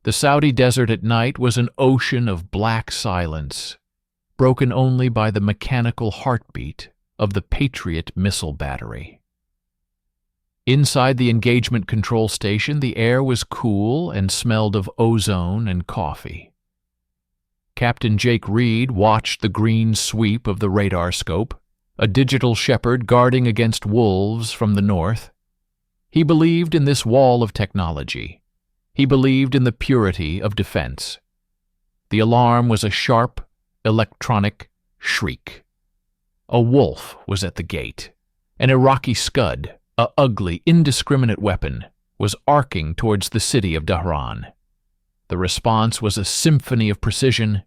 The Saudi desert at night was an ocean of black silence, broken only by the mechanical heartbeat of the Patriot missile battery. Inside the engagement control station, the air was cool and smelled of ozone and coffee. Captain Jake Reed watched the green sweep of the radar scope, a digital shepherd guarding against wolves from the north. He believed in this wall of technology. He believed in the purity of defense. The alarm was a sharp, electronic shriek. A wolf was at the gate. An Iraqi Scud, a ugly, indiscriminate weapon, was arcing towards the city of Dhahran. The response was a symphony of precision.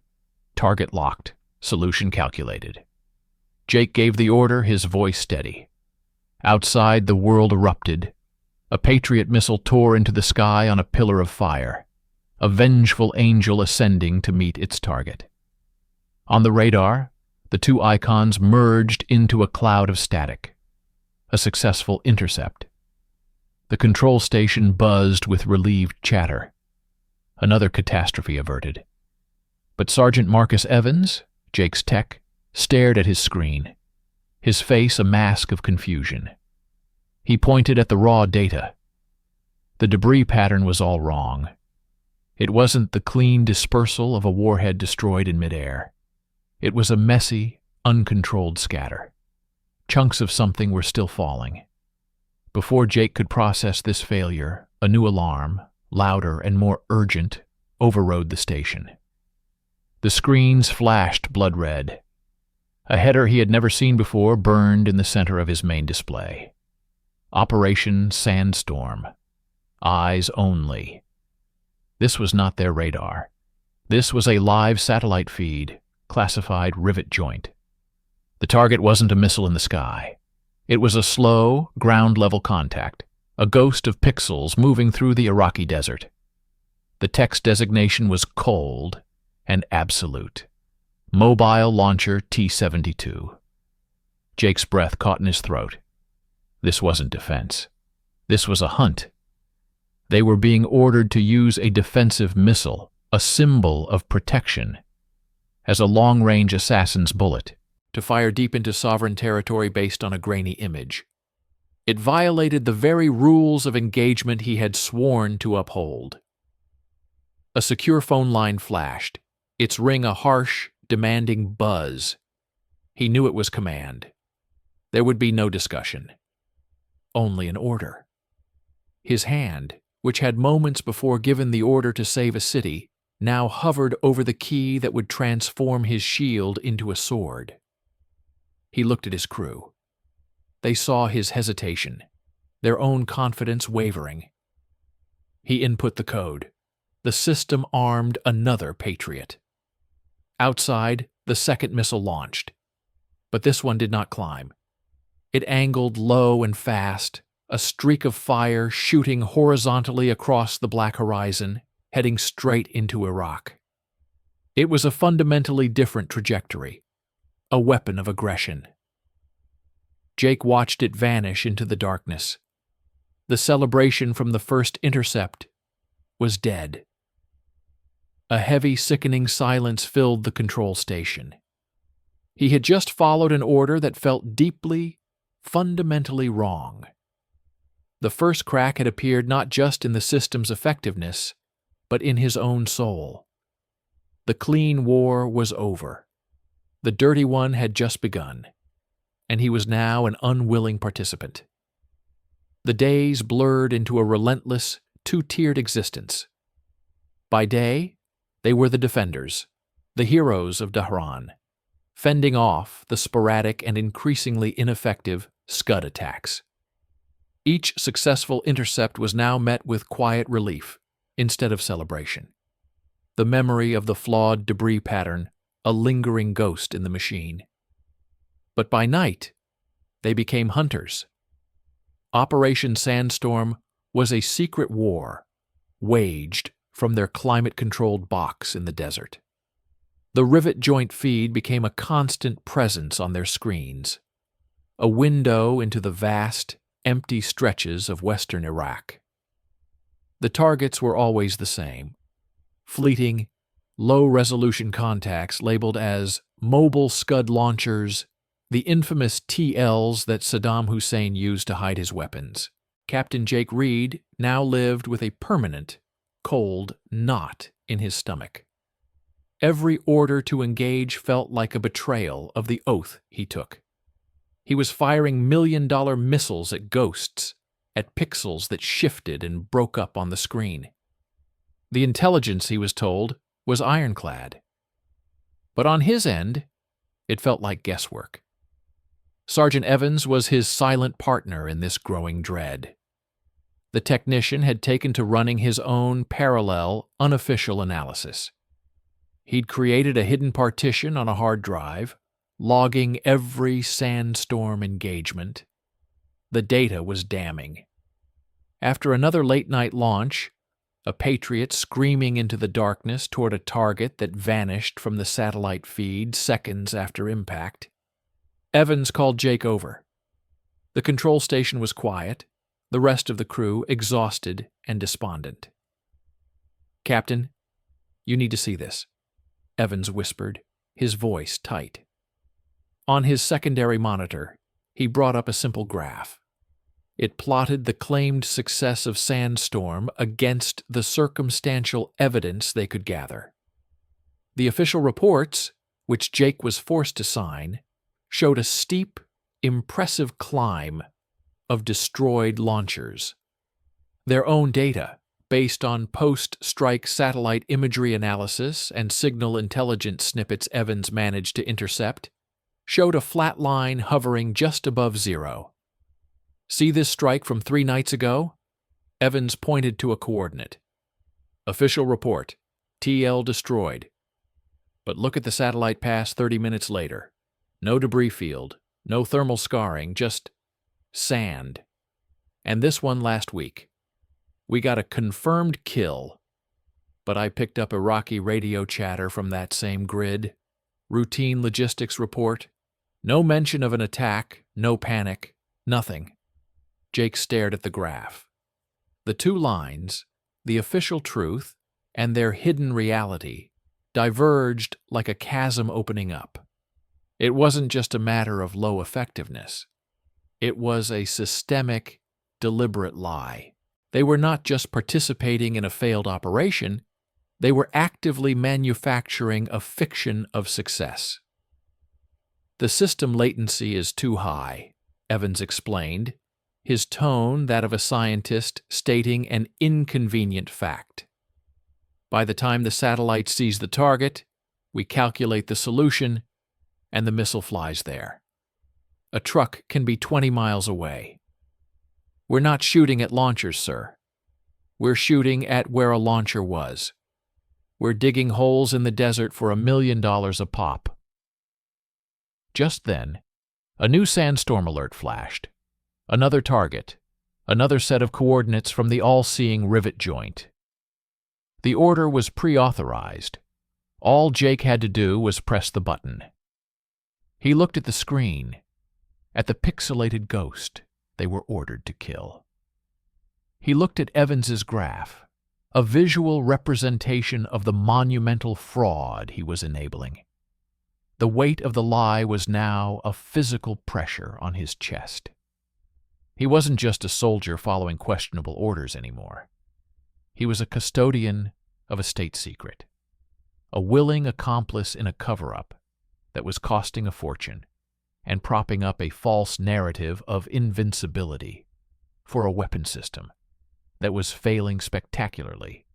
Target locked, solution calculated. Jake gave the order, his voice steady. Outside, the world erupted. A Patriot missile tore into the sky on a pillar of fire, a vengeful angel ascending to meet its target. On the radar, the two icons merged into a cloud of static. A successful intercept. The control station buzzed with relieved chatter. Another catastrophe averted. But Sergeant Marcus Evans, Jake's tech, stared at his screen, his face a mask of confusion. He pointed at the raw data. The debris pattern was all wrong. It wasn't the clean dispersal of a warhead destroyed in midair. It was a messy, uncontrolled scatter. Chunks of something were still falling. Before Jake could process this failure, a new alarm, louder and more urgent, overrode the station. The screens flashed blood red. A header he had never seen before burned in the center of his main display. Operation Sandstorm. Eyes only. This was not their radar. This was a live satellite feed, classified rivet joint. The target wasn't a missile in the sky. It was a slow, ground-level contact, a ghost of pixels moving through the Iraqi desert. The text designation was cold and absolute. Mobile Launcher T-72. Jake's breath caught in his throat. This wasn't defense. This was a hunt. They were being ordered to use a defensive missile, a symbol of protection, as a long-range assassin's bullet, to fire deep into sovereign territory based on a grainy image. It violated the very rules of engagement he had sworn to uphold. A secure phone line flashed, its ring a harsh, demanding buzz. He knew it was command. There would be no discussion. Only an order. His hand, which had moments before given the order to save a city, now hovered over the key that would transform his shield into a sword. He looked at his crew. They saw his hesitation, their own confidence wavering. He input the code. The system armed another Patriot. Outside, the second missile launched. But this one did not climb. It angled low and fast, a streak of fire shooting horizontally across the black horizon, heading straight into Iraq. It was a fundamentally different trajectory, a weapon of aggression. Jake watched it vanish into the darkness. The celebration from the first intercept was dead. A heavy, sickening silence filled the control station. He had just followed an order that felt deeply, fundamentally wrong. The first crack had appeared not just in the system's effectiveness, but in his own soul. The clean war was over. The dirty one had just begun, and he was now an unwilling participant. The days blurred into a relentless, two-tiered existence. By day, they were the defenders, the heroes of Dhahran, fending off the sporadic and increasingly ineffective Scud attacks. Each successful intercept was now met with quiet relief instead of celebration. The memory of the flawed debris pattern, a lingering ghost in the machine. But by night, they became hunters. Operation Sandstorm was a secret war, waged from their climate-controlled box in the desert. The rivet joint feed became a constant presence on their screens, a window into the vast, empty stretches of western Iraq. The targets were always the same, Fleeting, low-resolution contacts labeled as mobile Scud launchers, the infamous TLs that Saddam Hussein used to hide his weapons. Captain Jake Reed now lived with a permanent, cold knot in his stomach. Every order to engage felt like a betrayal of the oath he took. He was firing million-dollar missiles at ghosts, at pixels that shifted and broke up on the screen. The intelligence, he was told, was ironclad. But on his end, it felt like guesswork. Sergeant Evans was his silent partner in this growing dread. The technician had taken to running his own parallel, unofficial analysis. He'd created a hidden partition on a hard drive, logging every sandstorm engagement. The data was damning. After another late-night launch, a Patriot screaming into the darkness toward a target that vanished from the satellite feed seconds after impact, Evans called Jake over. The control station was quiet, the rest of the crew exhausted and despondent. "Captain, you need to see this," Evans whispered, his voice tight. On his secondary monitor, he brought up a simple graph. It plotted the claimed success of Sandstorm against the circumstantial evidence they could gather. The official reports, which Jake was forced to sign, showed a steep, impressive climb of destroyed launchers. Their own data, based on post-strike satellite imagery analysis and signal intelligence snippets Evans managed to intercept, showed a flat line hovering just above zero. "See this strike from 3 nights ago?" Evans pointed to a coordinate. "Official report, TL destroyed. But look at the satellite pass 30 minutes later. No debris field, no thermal scarring, just sand. And this one last week. We got a confirmed kill, but I picked up Iraqi radio chatter from that same grid. Routine logistics report. No mention of an attack, no panic, nothing." Jake stared at the graph. The 2 lines, the official truth and their hidden reality, diverged like a chasm opening up. It wasn't just a matter of low effectiveness. It was a systemic, deliberate lie. They were not just participating in a failed operation, they were actively manufacturing a fiction of success. "The system latency is too high," Evans explained, his tone that of a scientist stating an inconvenient fact. "By the time the satellite sees the target, we calculate the solution, and the missile flies there. A truck can be 20 miles away. We're not shooting at launchers, sir. We're shooting at where a launcher was. We're digging holes in the desert for $1 million a pop." Just then, a new sandstorm alert flashed. Another target, another set of coordinates from the all-seeing rivet joint. The order was pre-authorized. All Jake had to do was press the button. He looked at the screen, at the pixelated ghost they were ordered to kill. He looked at Evans's graph, a visual representation of the monumental fraud he was enabling. The weight of the lie was now a physical pressure on his chest. He wasn't just a soldier following questionable orders anymore. He was a custodian of a state secret, a willing accomplice in a cover-up that was costing a fortune and propping up a false narrative of invincibility for a weapon system that was failing spectacularly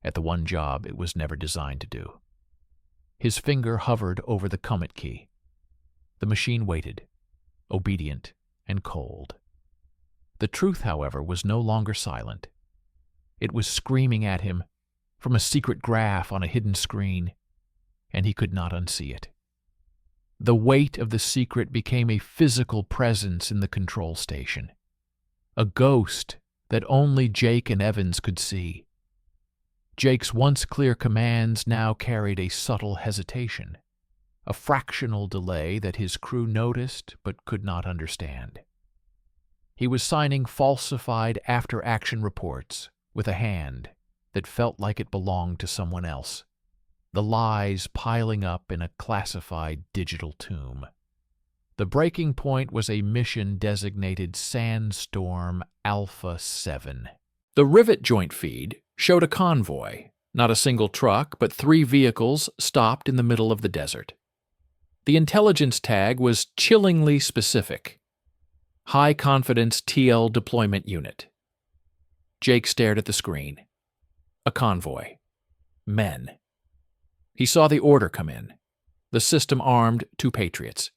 at the one job it was never designed to do. His finger hovered over the commit key. The machine waited, obedient and cold. The truth, however, was no longer silent. It was screaming at him from a secret graph on a hidden screen, and he could not unsee it. The weight of the secret became a physical presence in the control station, a ghost that only Jake and Evans could see. Jake's once clear commands now carried a subtle hesitation, a fractional delay that his crew noticed but could not understand. He was signing falsified after-action reports with a hand that felt like it belonged to someone else, the lies piling up in a classified digital tomb. The breaking point was a mission designated Sandstorm Alpha 7. The rivet joint feed showed a convoy, not a single truck, but 3 vehicles stopped in the middle of the desert. The intelligence tag was chillingly specific. High-confidence TL deployment unit. Jake stared at the screen. A convoy. Men. He saw the order come in. The system armed 2 Patriots.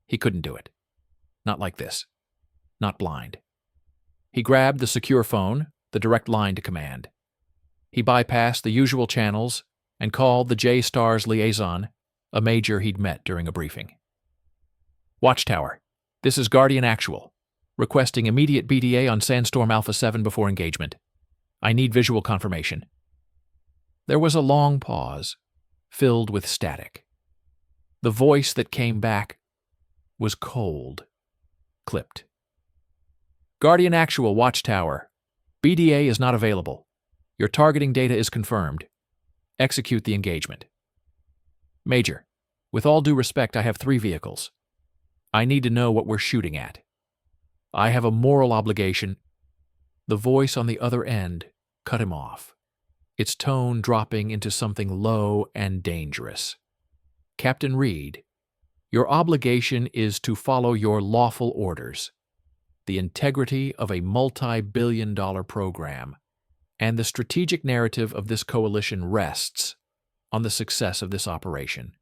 He couldn't do it. Not like this. Not blind. He grabbed the secure phone, the direct line to command. He bypassed the usual channels and called the J-Stars liaison, a major he'd met during a briefing. Watchtower, this is Guardian Actual, requesting immediate BDA on Sandstorm Alpha 7 before engagement. I need visual confirmation. There was a long pause, filled with static. The voice that came back was cold, clipped. Guardian Actual, Watchtower. BDA is not available. Your targeting data is confirmed. Execute the engagement. Major, with all due respect, I have 3 vehicles. I need to know what we're shooting at. I have a moral obligation. The voice on the other end cut him off, its tone dropping into something low and dangerous. Captain Reed, your obligation is to follow your lawful orders, the integrity of a multi-billion-dollar program, and the strategic narrative of this coalition rests on the success of this operation.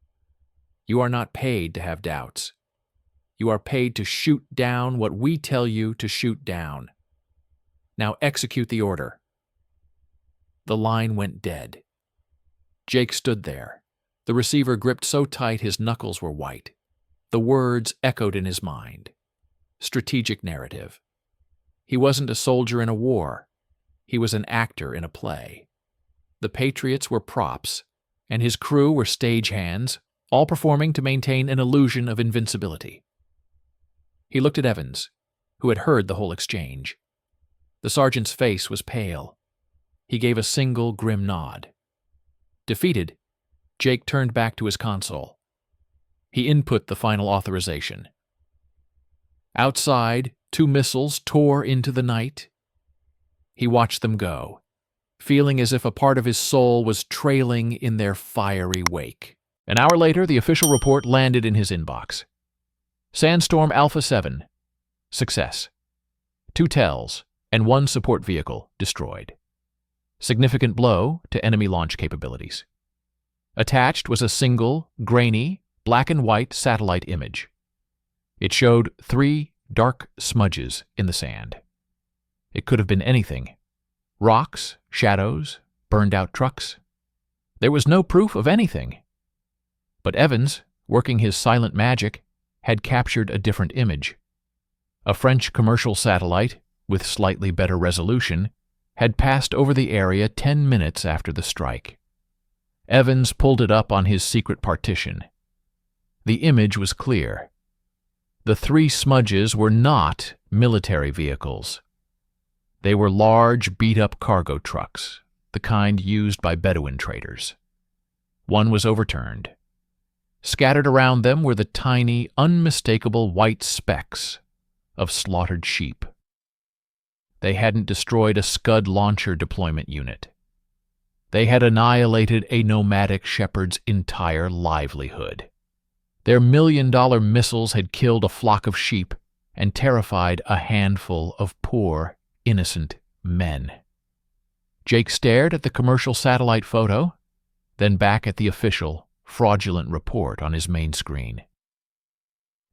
You are not paid to have doubts. You are paid to shoot down what we tell you to shoot down. Now execute the order. The line went dead. Jake stood there, the receiver gripped so tight his knuckles were white. The words echoed in his mind. Strategic narrative. He wasn't a soldier in a war. He was an actor in a play. The Patriots were props, and his crew were stagehands, all performing to maintain an illusion of invincibility. He looked at Evans, who had heard the whole exchange. The sergeant's face was pale. He gave a single grim nod. Defeated, Jake turned back to his console. He input the final authorization. Outside, 2 missiles tore into the night. He watched them go, feeling as if a part of his soul was trailing in their fiery wake. An hour later, the official report landed in his inbox. Sandstorm Alpha 7. Success. 2 TELs and 1 support vehicle destroyed. Significant blow to enemy launch capabilities. Attached was a single, grainy, black and white satellite image. It showed 3 dark smudges in the sand. It could have been anything. Rocks, shadows, burned-out trucks. There was no proof of anything. But Evans, working his silent magic, had captured a different image. A French commercial satellite, with slightly better resolution, had passed over the area 10 minutes after the strike. Evans pulled it up on his secret partition. The image was clear. The 3 smudges were not military vehicles. They were large, beat-up cargo trucks, the kind used by Bedouin traders. One was overturned. Scattered around them were the tiny, unmistakable white specks of slaughtered sheep. They hadn't destroyed a Scud launcher deployment unit. They had annihilated a nomadic shepherd's entire livelihood. Their $1-million missiles had killed a flock of sheep and terrified a handful of poor, innocent men. Jake stared at the commercial satellite photo, then back at the official, fraudulent report on his main screen.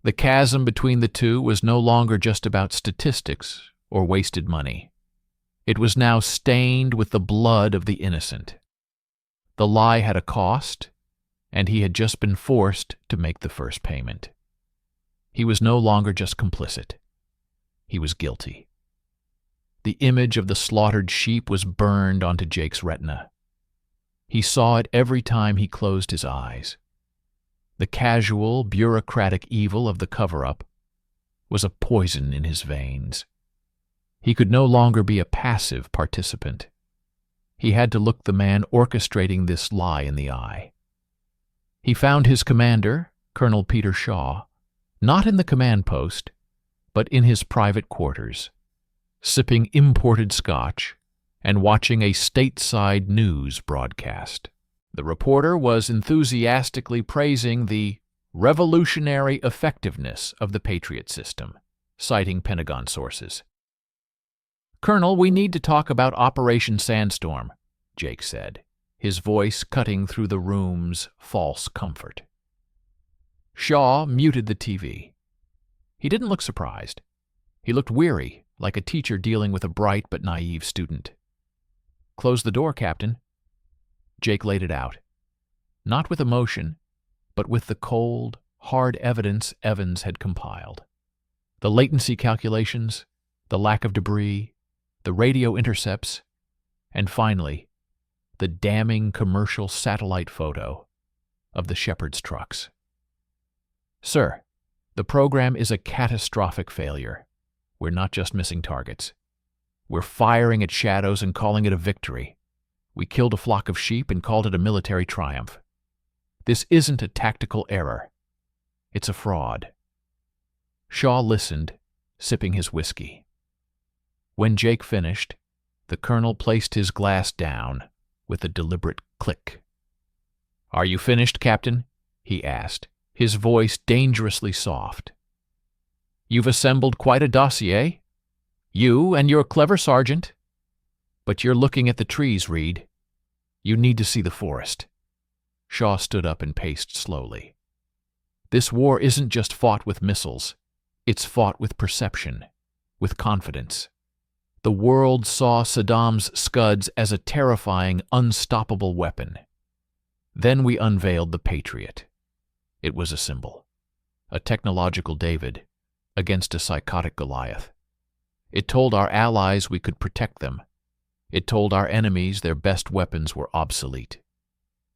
The chasm between the two was no longer just about statistics or wasted money. It was now stained with the blood of the innocent. The lie had a cost, and he had just been forced to make the first payment. He was no longer just complicit. He was guilty. The image of the slaughtered sheep was burned onto Jake's retina. He saw it every time he closed his eyes. The casual, bureaucratic evil of the cover-up was a poison in his veins. He could no longer be a passive participant. He had to look the man orchestrating this lie in the eye. He found his commander, Colonel Peter Shaw, not in the command post, but in his private quarters, sipping imported scotch and watching a stateside news broadcast. The reporter was enthusiastically praising the revolutionary effectiveness of the Patriot system, citing Pentagon sources. "Colonel, we need to talk about Operation Sandstorm," Jake said, his voice cutting through the room's false comfort. Shaw muted the TV. He didn't look surprised. He looked weary, like a teacher dealing with a bright but naive student. "Close the door, Captain." Jake laid it out, not with emotion, but with the cold, hard evidence Evans had compiled. The latency calculations, the lack of debris, the radio intercepts, and finally, the damning commercial satellite photo of the Shepherd's trucks. "Sir, the program is a catastrophic failure. We're not just missing targets. We're firing at shadows and calling it a victory. We killed a flock of sheep and called it a military triumph. This isn't a tactical error. It's a fraud." Shaw listened, sipping his whiskey. When Jake finished, the colonel placed his glass down with a deliberate click. "Are you finished, Captain?" he asked, his voice dangerously soft. "You've assembled quite a dossier, you and your clever sergeant. But you're looking at the trees, Reed. You need to see the forest." Shaw stood up and paced slowly. "This war isn't just fought with missiles. It's fought with perception, with confidence. The world saw Saddam's Scuds as a terrifying, unstoppable weapon. Then we unveiled the Patriot. It was a symbol, a technological David against a psychotic Goliath. It told our allies we could protect them. It told our enemies their best weapons were obsolete."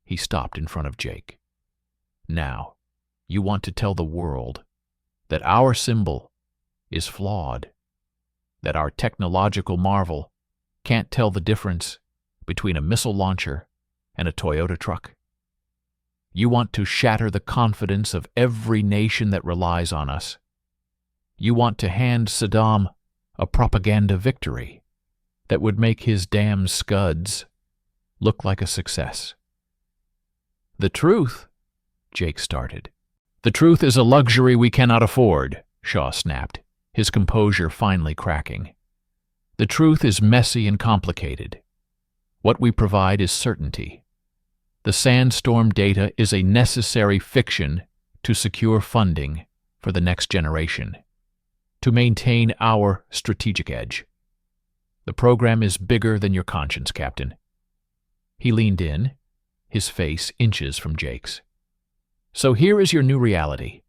He stopped in front of Jake. "Now, you want to tell the world that our symbol is flawed, that our technological marvel can't tell the difference between a missile launcher and a Toyota truck. You want to shatter the confidence of every nation that relies on us. You want to hand Saddam a propaganda victory that would make his damn Scuds look like a success." "The truth," Jake started. "The truth is a luxury we cannot afford," Shaw snapped, his composure finally cracking. "The truth is messy and complicated. What we provide is certainty. The Sandstorm data is a necessary fiction to secure funding for the next generation, to maintain our strategic edge. The program is bigger than your conscience, Captain." He leaned in, his face inches from Jake's. "So here is your new reality.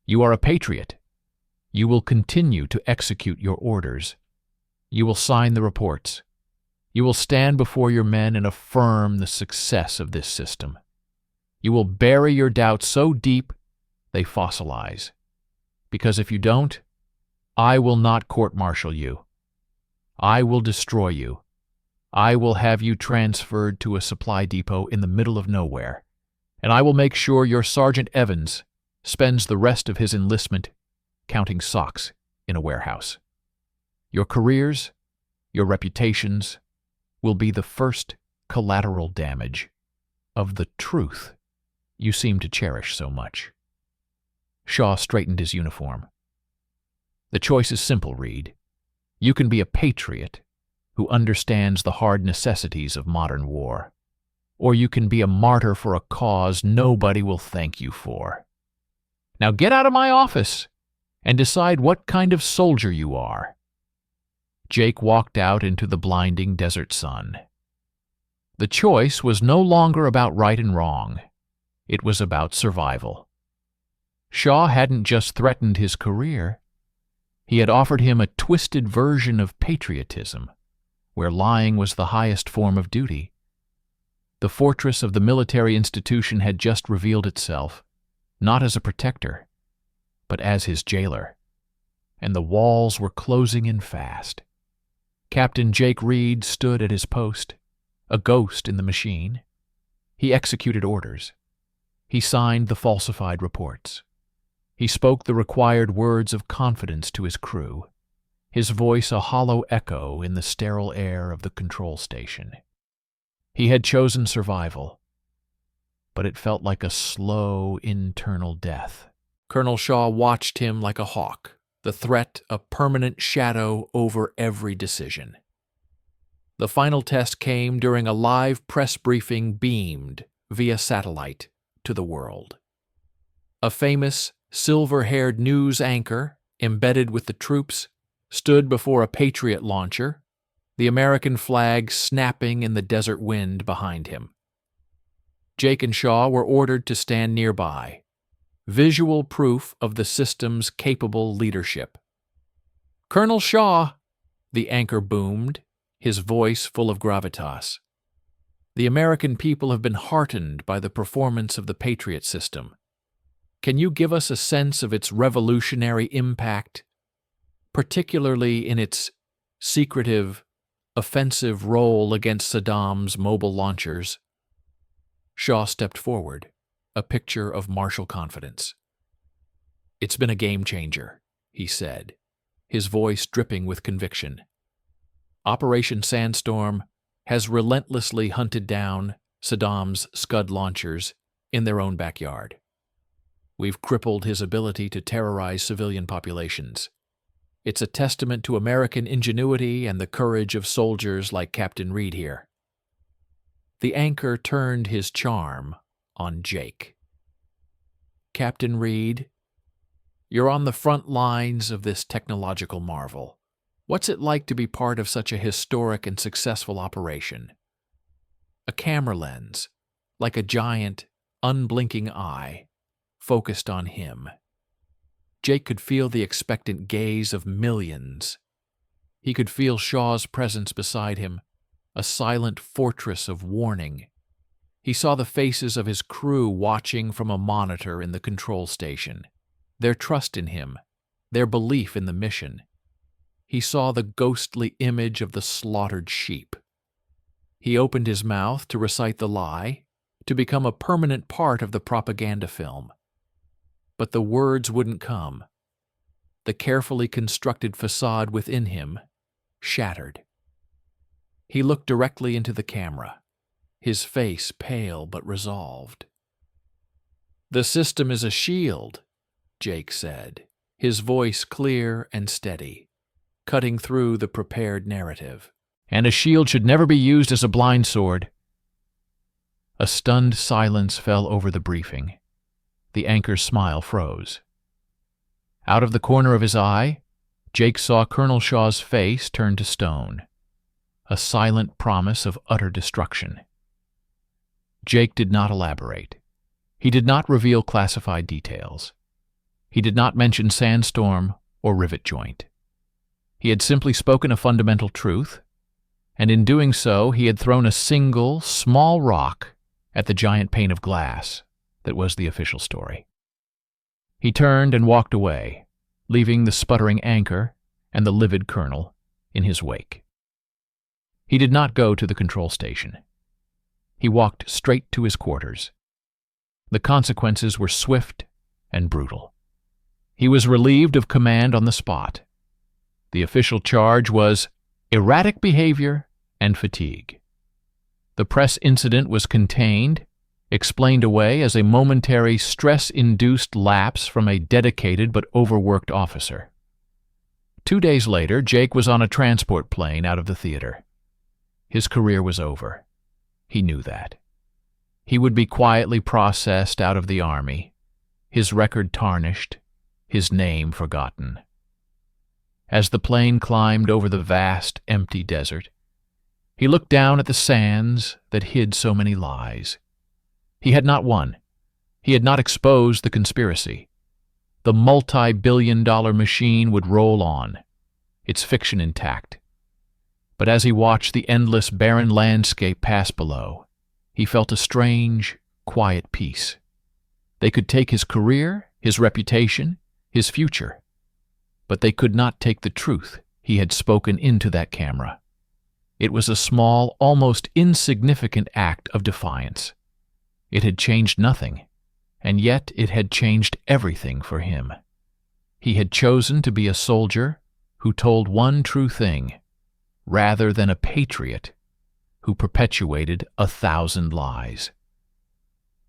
You are a patriot. You will continue to execute your orders. You will sign the reports. You will stand before your men and affirm the success of this system. You will bury your doubts so deep they fossilize. Because if you don't, I will not court-martial you. I will destroy you. I will have you transferred to a supply depot in the middle of nowhere, and I will make sure your Sergeant Evans spends the rest of his enlistment counting socks in a warehouse. Your careers, your reputations, will be the first collateral damage of the truth you seem to cherish so much." Shaw straightened his uniform. "The choice is simple, Reed. You can be a patriot who understands the hard necessities of modern war, or you can be a martyr for a cause nobody will thank you for. Now get out of my office and decide what kind of soldier you are." Jake walked out into the blinding desert sun. The choice was no longer about right and wrong. It was about survival. Shaw hadn't just threatened his career. He had offered him a twisted version of patriotism, where lying was the highest form of duty. The fortress of the military institution had just revealed itself, not as a protector, but as his jailer, and the walls were closing in fast. Captain Jake Reed stood at his post, a ghost in the machine. He executed orders. He signed the falsified reports. He spoke the required words of confidence to his crew, his voice a hollow echo in the sterile air of the control station. He had chosen survival, but it felt like a slow, internal death. Colonel Shaw watched him like a hawk, the threat a permanent shadow over every decision. The final test came during a live press briefing beamed via satellite to the world. A famous, silver-haired news anchor, embedded with the troops, stood before a Patriot launcher, the American flag snapping in the desert wind behind him. Jake and Shaw were ordered to stand nearby, visual proof of the system's capable leadership. "Colonel Shaw," the anchor boomed, his voice full of gravitas. "The American people have been heartened by the performance of the Patriot system. Can you give us a sense of its revolutionary impact, particularly in its secretive, offensive role against Saddam's mobile launchers?" Shaw stepped forward, a picture of martial confidence. "It's been a game-changer," he said, his voice dripping with conviction. "Operation Sandstorm has relentlessly hunted down Saddam's Scud launchers in their own backyard. We've crippled his ability to terrorize civilian populations. It's a testament to American ingenuity and the courage of soldiers like Captain Reed here." The anchor turned his charm on Jake. "Captain Reed, you're on the front lines of this technological marvel. What's it like to be part of such a historic and successful operation?" A camera lens, like a giant, unblinking eye, focused on him. Jake could feel the expectant gaze of millions. He could feel Shaw's presence beside him, a silent fortress of warning. He saw the faces of his crew watching from a monitor in the control station, their trust in him, their belief in the mission. He saw the ghostly image of the slaughtered sheep. He opened his mouth to recite the lie, to become a permanent part of the propaganda film. But the words wouldn't come. The carefully constructed facade within him shattered. He looked directly into the camera, his face pale but resolved. "The system is a shield," Jake said, his voice clear and steady, cutting through the prepared narrative. "And a shield should never be used as a blind sword." A stunned silence fell over the briefing. The anchor's smile froze. Out of the corner of his eye, Jake saw Colonel Shaw's face turn to stone, a silent promise of utter destruction. Jake did not elaborate. He did not reveal classified details. He did not mention Sandstorm or rivet joint. He had simply spoken a fundamental truth, and in doing so he had thrown a single, small rock at the giant pane of glass that was the official story. He turned and walked away, leaving the sputtering anchor and the livid colonel in his wake. He did not go to the control station. He walked straight to his quarters. The consequences were swift and brutal. He was relieved of command on the spot. The official charge was erratic behavior and fatigue. The press incident was contained, explained away as a momentary stress-induced lapse from a dedicated but overworked officer. 2 days later, Jake was on a transport plane out of the theater. His career was over. He knew that. He would be quietly processed out of the Army, his record tarnished, his name forgotten. As the plane climbed over the vast, empty desert, he looked down at the sands that hid so many lies. He had not won. He had not exposed the conspiracy. The multi-billion-dollar machine would roll on, its fiction intact. But as he watched the endless barren landscape pass below, he felt a strange, quiet peace. They could take his career, his reputation, his future, but they could not take the truth he had spoken into that camera. It was a small, almost insignificant act of defiance. It had changed nothing, and yet it had changed everything for him. He had chosen to be a soldier who told one true thing, rather than a patriot who perpetuated 1,000 lies.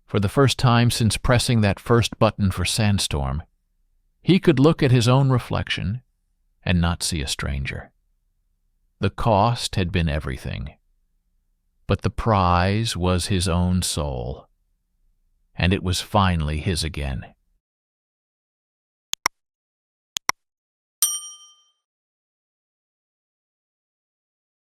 For the first time since pressing that first button for Sandstorm, he could look at his own reflection and not see a stranger. The cost had been everything, but the prize was his own soul, and it was finally his again.